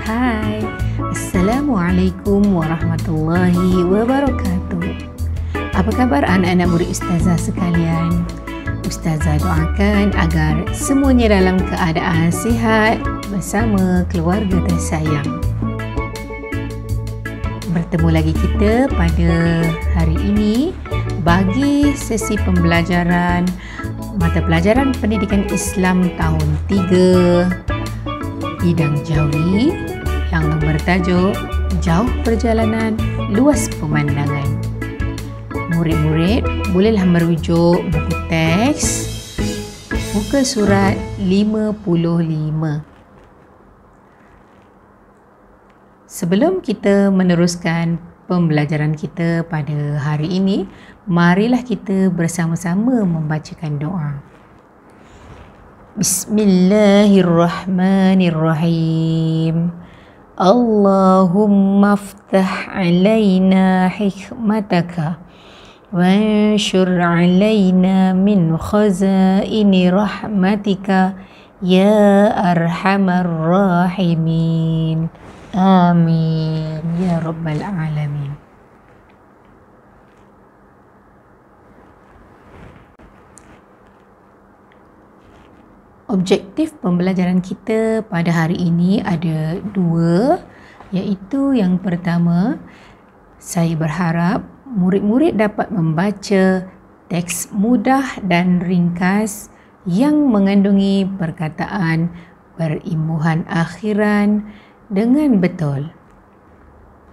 Hai, Assalamualaikum warahmatullahi wabarakatuh. Apa kabar anak-anak murid Ustazah sekalian? Ustazah doakan agar semuanya dalam keadaan sihat bersama keluarga tersayang. Bertemu lagi kita pada hari ini bagi sesi pembelajaran mata pelajaran pendidikan Islam tahun 3 bidang Jawi yang bertajuk Jauh Perjalanan Luas Pemandangan. Murid-murid bolehlah merujuk buku teks muka surat 55. Sebelum kita meneruskan pembelajaran kita pada hari ini, marilah kita bersama-sama membacakan doa. Bismillahirrahmanirrahim. Allahumma aftah alaina hikmataka wanshur alaina min khazaini rahmatika ya arhamar rahimin. Amin ya rabbal alamin. Objektif pembelajaran kita pada hari ini ada 2, iaitu yang pertama, saya berharap murid-murid dapat membaca teks mudah dan ringkas yang mengandungi perkataan berimbuhan akhiran dengan betul.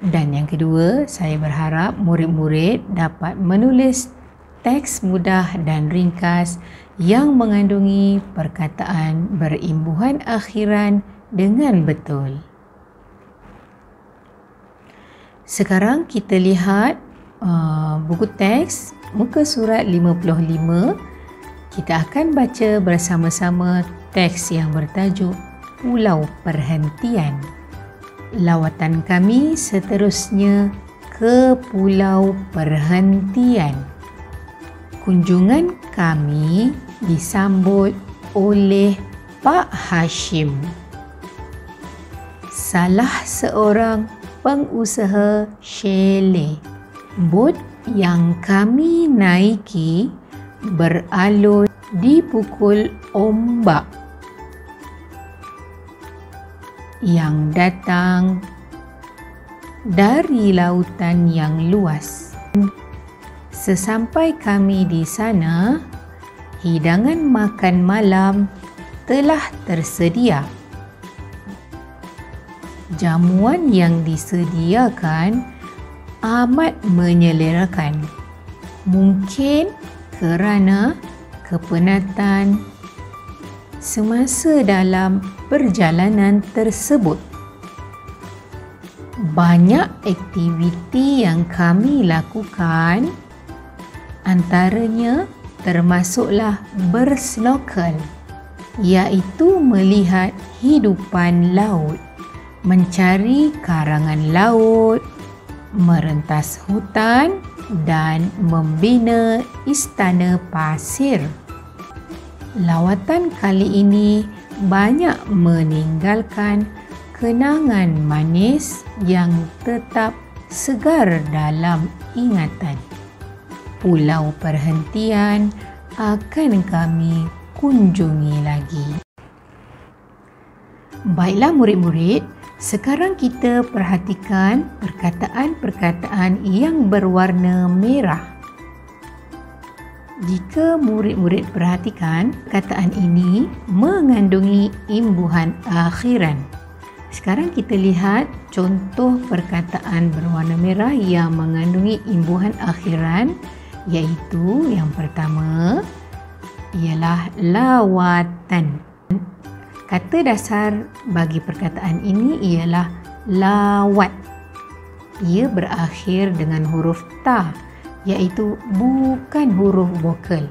Dan yang kedua, saya berharap murid-murid dapat menulis teks mudah dan ringkas yang mengandungi perkataan berimbuhan akhiran dengan betul. Sekarang kita lihat buku teks muka surat 55. Kita akan baca bersama-sama teks yang bertajuk Pulau Perhentian. Lawatan kami seterusnya ke Pulau Perhentian. Kunjungan kami disambut oleh Pak Hashim, salah seorang pengusaha chalet. Bot yang kami naiki beralun dipukul ombak yang datang dari lautan yang luas. Sesampai kami di sana, hidangan makan malam telah tersedia. Jamuan yang disediakan amat menyelerakan. Mungkin kerana kepenatan semasa dalam perjalanan tersebut. Banyak aktiviti yang kami lakukan, antaranya termasuklah bersnorkel, iaitu melihat hidupan laut, mencari karangan laut, merentas hutan dan membina istana pasir. Lawatan kali ini banyak meninggalkan kenangan manis yang tetap segar dalam ingatan. Pulau Perhentian akan kami kunjungi lagi. Baiklah murid-murid, sekarang kita perhatikan perkataan-perkataan yang berwarna merah. Jika murid-murid perhatikan, perkataan ini mengandungi imbuhan akhiran. Sekarang kita lihat contoh perkataan berwarna merah yang mengandungi imbuhan akhiran, iaitu yang pertama ialah lawatan. Kata dasar bagi perkataan ini ialah lawat. ia berakhir dengan huruf ta, iaitu bukan huruf vokal.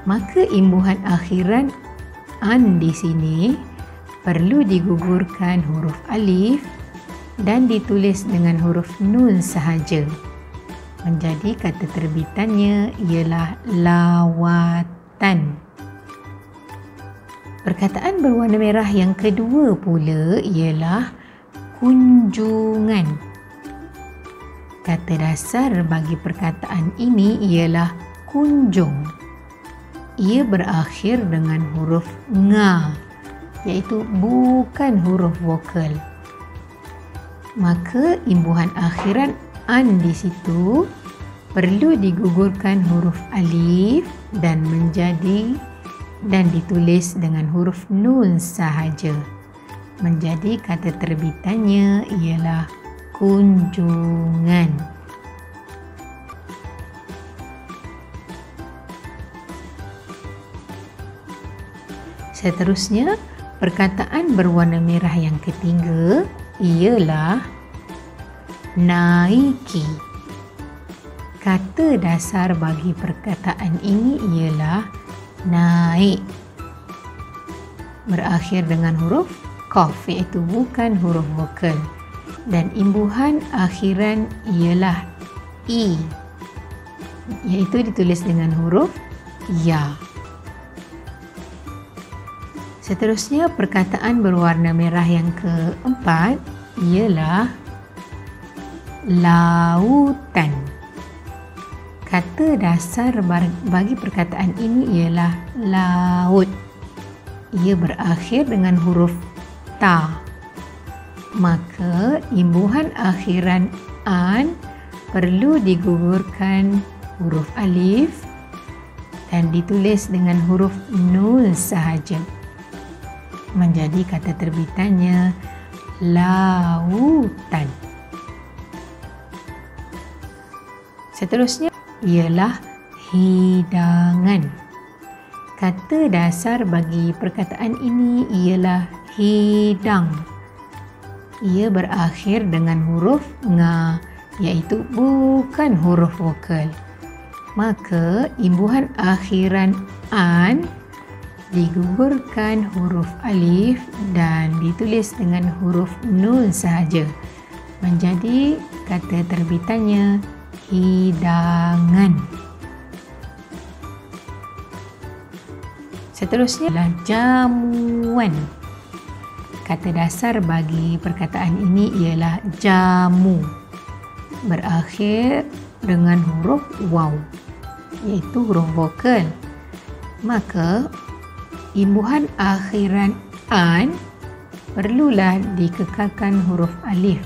Maka imbuhan akhiran an di sini perlu digugurkan huruf alif dan ditulis dengan huruf nun sahaja. Menjadi kata terbitannya ialah lawatan. Perkataan berwarna merah yang kedua pula ialah kunjungan. Kata dasar bagi perkataan ini ialah kunjung. Ia berakhir dengan huruf nga, iaitu bukan huruf vokal. Maka imbuhan akhiran an di situ perlu digugurkan huruf alif dan ditulis dengan huruf nun sahaja. Menjadi kata terbitannya ialah kunjungan. Seterusnya, perkataan berwarna merah yang ketiga ialah naiki. Kata dasar bagi perkataan ini ialah naik. Berakhir dengan huruf qaf, iaitu bukan huruf vokal. Dan imbuhan akhiran ialah i, iaitu ditulis dengan huruf ya. Seterusnya, perkataan berwarna merah yang keempat ialah lautan. Kata dasar bagi perkataan ini ialah laut. Ia berakhir dengan huruf ta. Maka imbuhan akhiran an perlu digugurkan huruf alif dan ditulis dengan huruf nun sahaja. Menjadi kata terbitannya lautan. Seterusnya ialah hidangan. Kata dasar bagi perkataan ini ialah hidang. Ia berakhir dengan huruf nga, iaitu bukan huruf vokal. Maka imbuhan akhiran an digugurkan huruf alif dan ditulis dengan huruf nun sahaja. Menjadi kata terbitannya hidangan. Seterusnya adalah jamuan. Kata dasar bagi perkataan ini ialah jamu. Berakhir dengan huruf waw, iaitu huruf vokal. Maka imbuhan akhiran an perlulah dikekalkan huruf alif,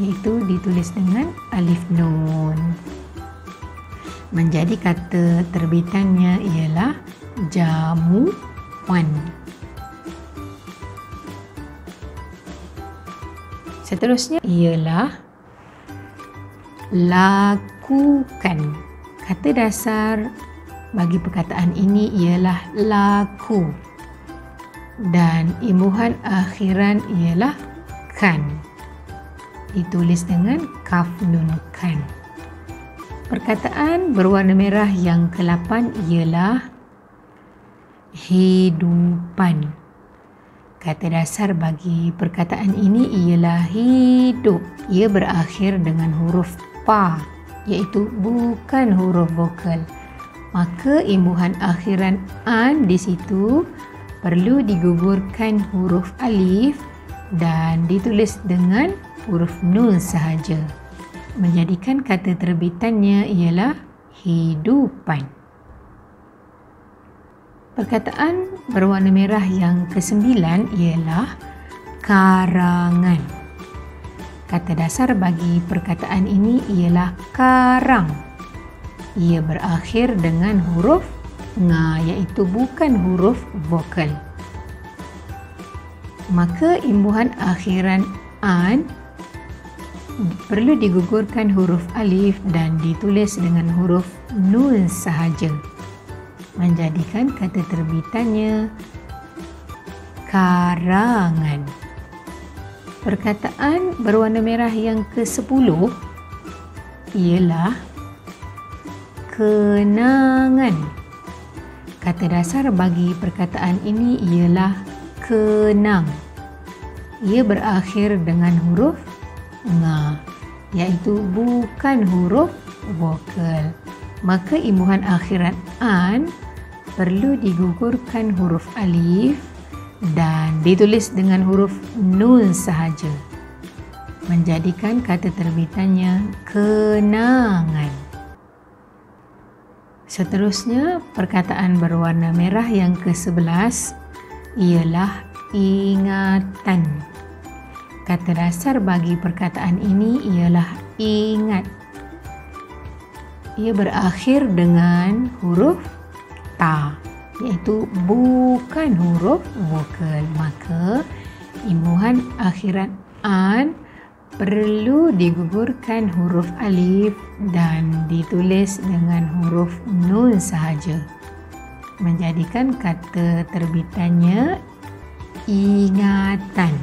iaitu ditulis dengan alif nun. Menjadi kata terbitannya ialah jamuan. Seterusnya ialah lakukan. Kata dasar bagi perkataan ini ialah laku dan imbuhan akhiran ialah kan. Ditulis dengan kaf nun kan. Perkataan berwarna merah yang ke-8 ialah hidupan. Kata dasar bagi perkataan ini ialah hidup. Ia berakhir dengan huruf pa, iaitu bukan huruf vokal. Maka imbuhan akhiran an di situ perlu digugurkan huruf alif dan ditulis dengan huruf nun sahaja. Menjadikan kata terbitannya ialah hidupan. Perkataan berwarna merah yang ke-9 ialah karangan. Kata dasar bagi perkataan ini ialah karang. Ia berakhir dengan huruf nga, iaitu bukan huruf vokal. Maka imbuhan akhiran an perlu digugurkan huruf alif dan ditulis dengan huruf nun sahaja. Menjadikan kata terbitannya karangan. Perkataan berwarna merah yang ke-10 ialah kenangan. Kata dasar bagi perkataan ini ialah kenang. Ia berakhir dengan huruf nga, iaitu bukan huruf vokal. Maka imbuhan akhiran an perlu digugurkan huruf alif dan ditulis dengan huruf nun sahaja, menjadikan kata terbitannya kenangan. Seterusnya, perkataan berwarna merah yang ke-11 ialah ingatan. Kata dasar bagi perkataan ini ialah ingat. Ia berakhir dengan huruf ta, iaitu bukan huruf vokal. Maka imbuhan akhiran an perlu digugurkan huruf alif dan ditulis dengan huruf nun sahaja, menjadikan kata terbitannya ingatan.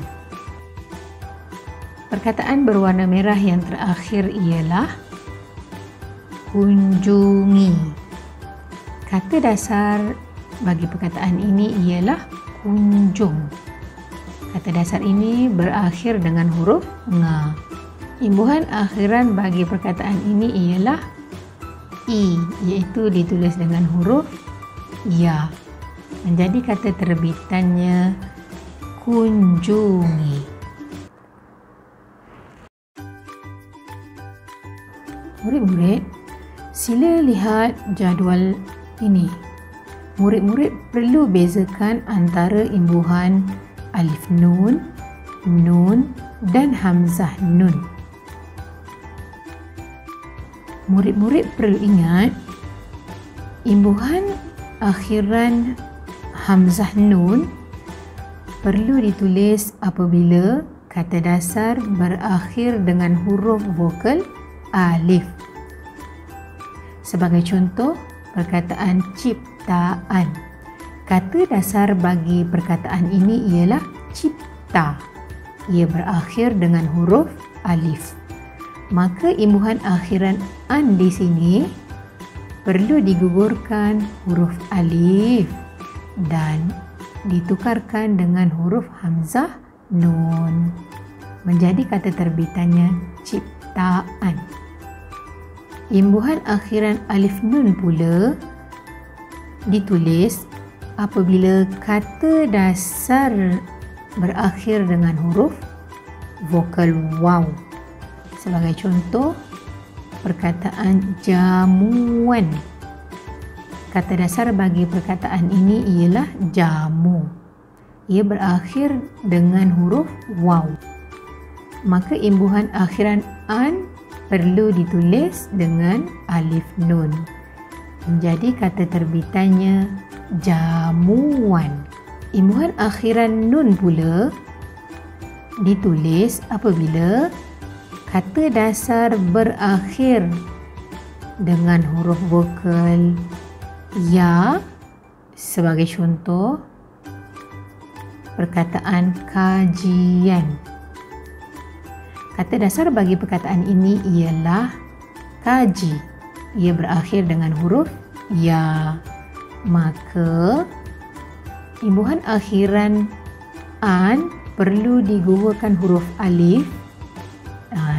Perkataan berwarna merah yang terakhir ialah kunjungi. Kata dasar bagi perkataan ini ialah kunjung. Kata dasar ini berakhir dengan huruf nga. Imbuhan akhiran bagi perkataan ini ialah i, iaitu ditulis dengan huruf ya, menjadi kata terbitannya kunjungi. Murid-murid, sila lihat jadual ini. Murid-murid perlu bezakan antara imbuhan alif nun, nun dan hamzah nun. Murid-murid perlu ingat, imbuhan akhiran hamzah nun perlu ditulis apabila kata dasar berakhir dengan huruf vokal alif. Sebagai contoh, perkataan ciptaan. Kata dasar bagi perkataan ini ialah cipta. Ia berakhir dengan huruf alif. Maka imbuhan akhiran an di sini perlu digugurkan huruf alif dan ditukarkan dengan huruf hamzah nun, menjadi kata terbitannya ciptaan. Imbuhan akhiran alif nun pula ditulis apabila kata dasar berakhir dengan huruf vokal waw. Sebagai contoh, perkataan jamuan. Kata dasar bagi perkataan ini ialah jamu. Ia berakhir dengan huruf waw. Maka imbuhan akhiran an perlu ditulis dengan alif nun, menjadi kata terbitannya jamuan. Imbuhan akhiran nun pula ditulis apabila kata dasar berakhir dengan huruf vokal ya. Sebagai contoh, perkataan kajian. Kata dasar bagi perkataan ini ialah kaji. Ia berakhir dengan huruf ya. Maka imbuhan akhiran an perlu digugurkan huruf alif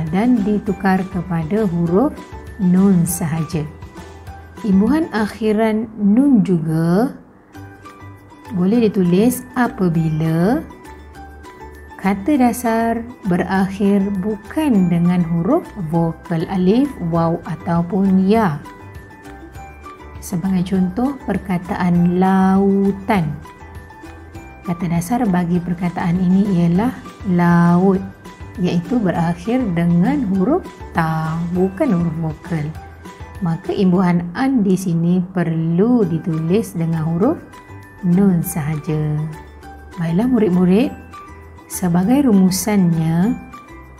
dan ditukar kepada huruf nun sahaja. Imbuhan akhiran nun juga boleh ditulis apabila kata dasar berakhir bukan dengan huruf vokal alif, waw ataupun ya. Sebagai contoh, perkataan lautan. Kata dasar bagi perkataan ini ialah laut, iaitu berakhir dengan huruf ta, bukan huruf vokal. Maka imbuhan an di sini perlu ditulis dengan huruf nun sahaja. Baiklah murid-murid, sebagai rumusannya,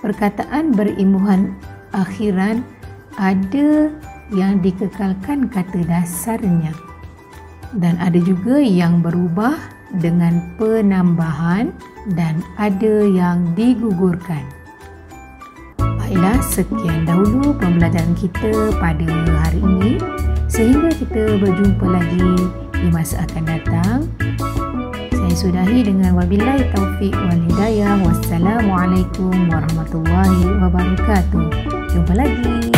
perkataan berimbuhan akhiran ada yang dikekalkan kata dasarnya dan ada juga yang berubah dengan penambahan dan ada yang digugurkan. Baiklah, sekian dahulu pembelajaran kita pada hari ini. Sehingga kita berjumpa lagi di masa akan datang. Saya sudahi dengan wabillahi taufiq wal hidayah. Wassalamualaikum warahmatullahi wabarakatuh. Jumpa lagi.